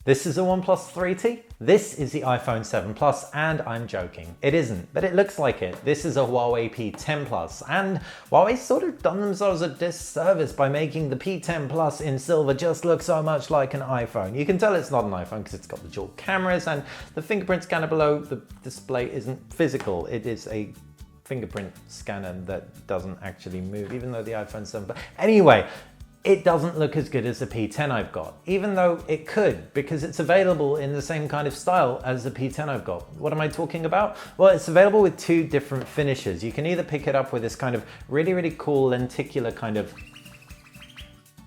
This is a OnePlus 3T. This is the iPhone 7 Plus, and I'm joking. It isn't, but it looks like it. This is a Huawei P10 Plus, and Huawei's sort of done themselves a disservice by making the P10 Plus in silver just look so much like an iPhone. You can tell it's not an iPhone because it's got the dual cameras, and the fingerprint scanner below the display isn't physical. It is a fingerprint scanner that doesn't actually move, even though the iPhone 7 Plus. Anyway, it doesn't look as good as the P10 I've got, even though it could, because it's available in the same kind of style as the P10 I've got. What am I talking about? Well, it's available with two different finishes. You can either pick it up with this kind of really, really cool lenticular kind of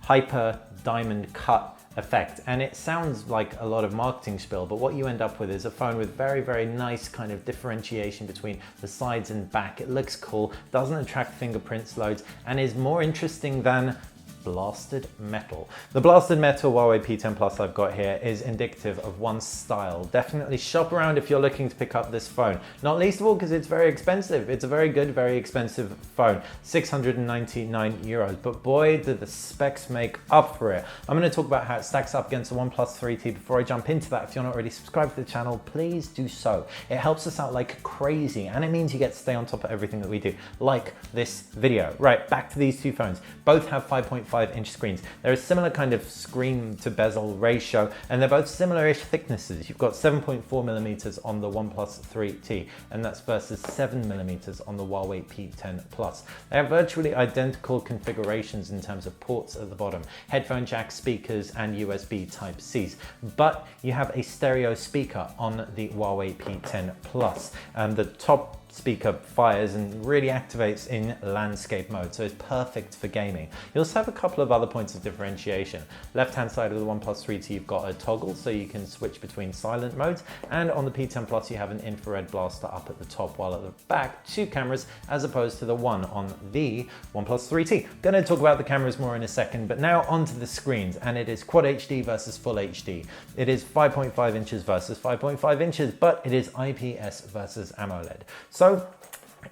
hyper diamond cut effect, and it sounds like a lot of marketing spiel, but what you end up with is a phone with very, very nice kind of differentiation between the sides and back. It looks cool, doesn't attract fingerprints loads, and is more interesting than blasted metal. The blasted metal Huawei P10 Plus I've got here is indicative of one style. Definitely shop around if you're looking to pick up this phone. Not least of all because it's very expensive. It's a very good, very expensive phone. 699 euros, but boy, do the specs make up for it. I'm going to talk about how it stacks up against the OnePlus 3T. Before I jump into that, if you're not already subscribed to the channel, please do so. It helps us out like crazy, and it means you get to stay on top of everything that we do, like this video. Right, back to these two phones. Both have 5.5-inch screens. They're a similar kind of screen to bezel ratio, and they're both similar-ish thicknesses. You've got 7.4 millimeters on the OnePlus 3T, and that's versus 7 millimeters on the Huawei P10 Plus. They have virtually identical configurations in terms of ports at the bottom, headphone jack, speakers, and USB Type-Cs. But you have a stereo speaker on the Huawei P10 Plus. The top speaker fires and really activates in landscape mode, so it's perfect for gaming. You also have a couple of other points of differentiation. Left hand side of the OnePlus 3T, you've got a toggle so you can switch between silent modes, and on the P10 Plus you have an infrared blaster up at the top, while at the back two cameras as opposed to the one on the OnePlus 3T. Going to talk about the cameras more in a second, but now onto the screens, and it is QuadHD versus Full HD. It is 5.5 inches versus 5.5 inches, but it is IPS versus AMOLED. So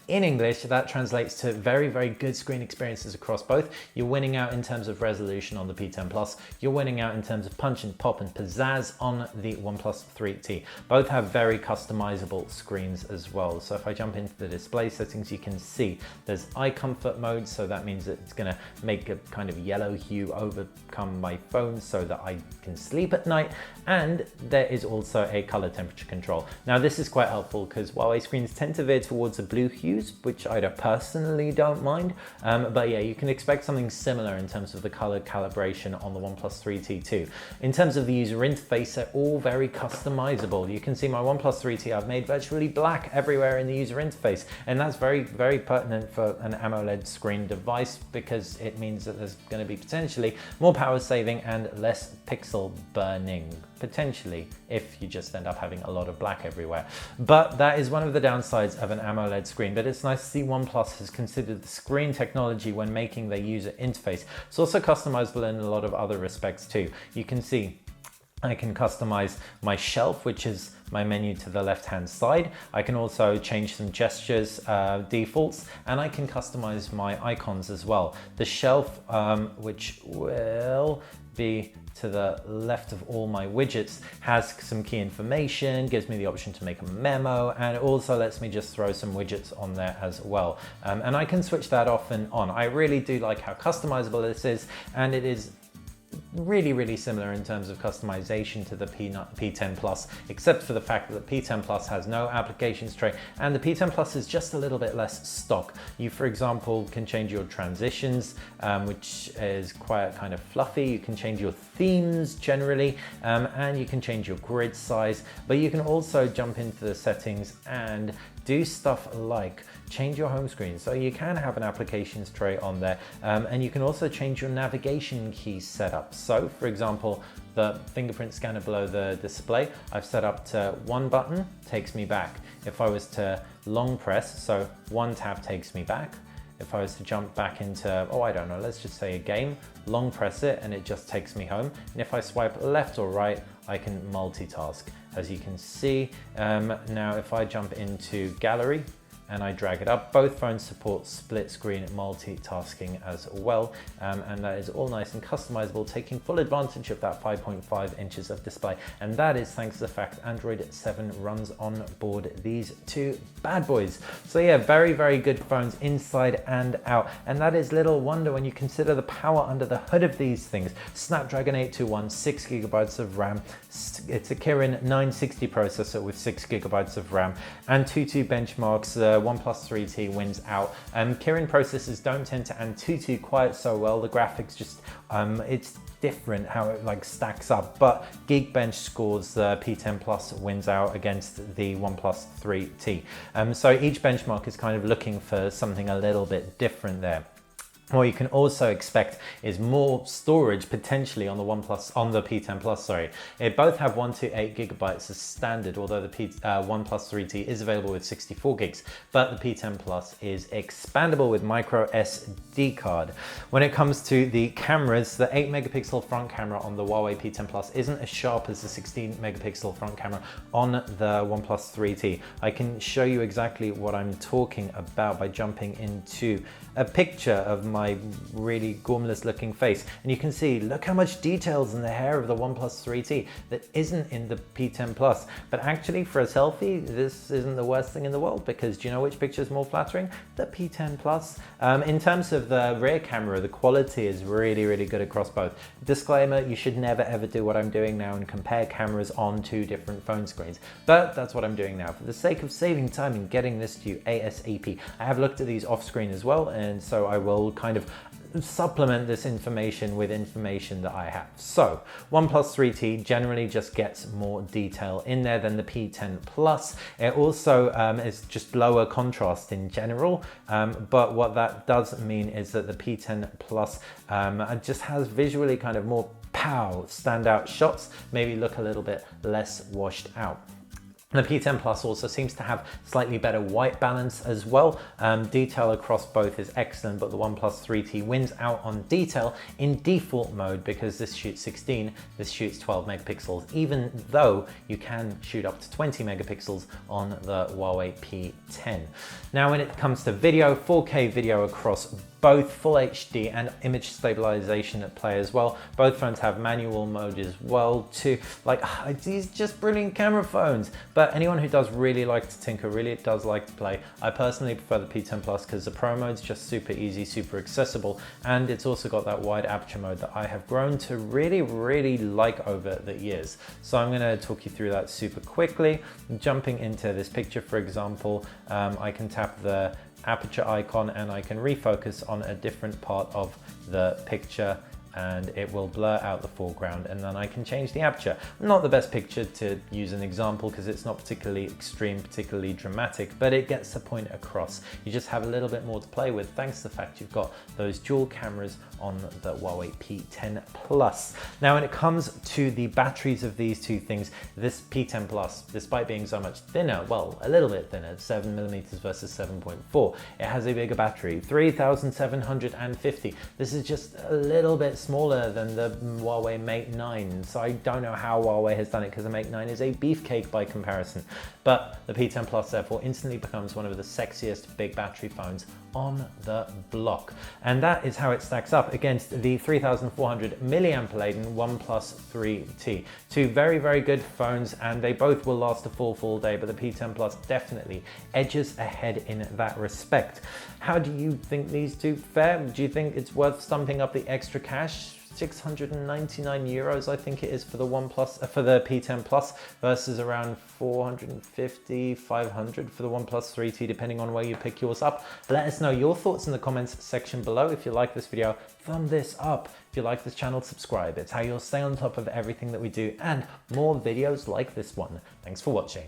in English, that translates to very, very good screen experiences across both. You're winning out in terms of resolution on the P10 Plus. You're winning out in terms of punch and pop and pizzazz on the OnePlus 3T. Both have very customizable screens as well. So if I jump into the display settings, you can see there's eye comfort mode. So that means that it's going to make a kind of yellow hue overcome my phone so that I can sleep at night. And there is also a color temperature control. Now this is quite helpful because Huawei screens tend to veer towards a blue hues, which I personally don't mind. But yeah, you can expect something similar in terms of the color calibration on the OnePlus 3T too. In terms of the user interface, they're all very customizable. You can see my OnePlus 3T, I've made virtually black everywhere in the user interface. And that's very, very pertinent for an AMOLED screen device because it means that there's going to be potentially more power saving and less pixel burning, potentially, if you just end up having a lot of black everywhere. But that is one of the downsides of an AMOLED screen, but it's nice to see OnePlus has considered the screen technology when making their user interface. It's also customizable in a lot of other respects too. You can see I can customize my shelf, which is my menu to the left-hand side. I can also change some gestures, defaults, and I can customize my icons as well. The shelf, which will be to the left of all my widgets, has some key information, gives me the option to make a memo, and it also lets me just throw some widgets on there as well. And I can switch that off and on. I really do like how customizable this is, and it is really, really similar in terms of customization to the P10 Plus, except for the fact that the P10 Plus has no applications tray, and the P10 Plus is just a little bit less stock. You, for example, can change your transitions, which is quite kind of fluffy. You can change your themes generally, and you can change your grid size, but you can also jump into the settings and do stuff like change your home screen. So you can have an applications tray on there, and you can also change your navigation key setup. So for example, the fingerprint scanner below the display, I've set up to one button, takes me back. If I was to long press, so one tab takes me back. If I was to jump back into, oh, I don't know, let's just say a game, long press it and it just takes me home. And if I swipe left or right, I can multitask. As you can see, now if I jump into gallery and I drag it up. Both phones support split screen multitasking as well, and that is all nice and customizable, taking full advantage of that 5.5 inches of display, and that is thanks to the fact Android 7 runs on board these two bad boys. So yeah, very, very good phones inside and out, and that is little wonder when you consider the power under the hood of these things. Snapdragon 821, 6 gigabytes of RAM. It's a Kirin 960 processor with 6 gigabytes of RAM, and Antutu benchmarks. OnePlus 3T wins out. Kirin processors don't tend to Antutu quite so well. The graphics just, it's different how it like stacks up, but Geekbench scores the P10 Plus wins out against the OnePlus 3T. So each benchmark is kind of looking for something a little bit different there. What you can also expect is more storage potentially on the P10 Plus, sorry. They both have 1 to 8 gigabytes as standard, although the OnePlus 3T is available with 64 gigs, but the P10 Plus is expandable with micro SD card. When it comes to the cameras, the 8 megapixel front camera on the Huawei P10 Plus isn't as sharp as the 16 megapixel front camera on the OnePlus 3T. I can show you exactly what I'm talking about by jumping into a picture of my really gormless looking face, and you can see, look how much details in the hair of the OnePlus 3T that isn't in the P10 Plus. But actually for a selfie, this isn't the worst thing in the world, because do you know which picture is more flattering? The P10 Plus. In terms of the rear camera, the quality is really, really good across both. Disclaimer, you should never ever do what I'm doing now and compare cameras on two different phone screens, but that's what I'm doing now. For the sake of saving time and getting this to you ASAP, I have looked at these off screen as well, and so I will kind of supplement this information with information that I have. So OnePlus 3T generally just gets more detail in there than the P10 Plus. It also is just lower contrast in general, but what that does mean is that the P10 Plus just has visually kind of more pow, standout shots, maybe look a little bit less washed out. The P10 Plus also seems to have slightly better white balance as well. Detail across both is excellent, but the OnePlus 3T wins out on detail in default mode because this shoots 16, this shoots 12 megapixels, even though you can shoot up to 20 megapixels on the Huawei P10. Now, when it comes to video, 4K video across both full HD and image stabilization at play as well. Both phones have manual mode as well too. Like, these just brilliant camera phones. But anyone who does really like to tinker, really does like to play, I personally prefer the P10 Plus because the Pro mode's just super easy, super accessible, and it's also got that wide aperture mode that I have grown to really, really like over the years. So I'm gonna talk you through that super quickly. Jumping into this picture, for example, I can tap the aperture icon and I can refocus on a different part of the picture, and it will blur out the foreground, and then I can change the aperture. Not the best picture to use an example because it's not particularly extreme, particularly dramatic, but it gets the point across. You just have a little bit more to play with thanks to the fact you've got those dual cameras on the Huawei P10 Plus. Now, when it comes to the batteries of these two things, this P10 Plus, despite being so much thinner, well, a little bit thinner, 7mm versus 7.4, it has a bigger battery, 3750. This is just a little bit smaller than the Huawei Mate 9, so I don't know how Huawei has done it because the Mate 9 is a beefcake by comparison. But the P10 Plus therefore instantly becomes one of the sexiest big battery phones on the block. And that is how it stacks up against the 3400 milliamp laden OnePlus 3T. Two very, very good phones, and they both will last a full day, but the P10 Plus definitely edges ahead in that respect. How do you think these two fare? Do you think it's worth stumping up the extra cash? 699 euros, I think it is, for the for the P10 Plus versus around 450, 500 for the OnePlus 3T, depending on where you pick yours up. Let us know your thoughts in the comments section below. If you like this video, thumb this up. If you like this channel, subscribe. It's how you'll stay on top of everything that we do and more videos like this one. Thanks for watching.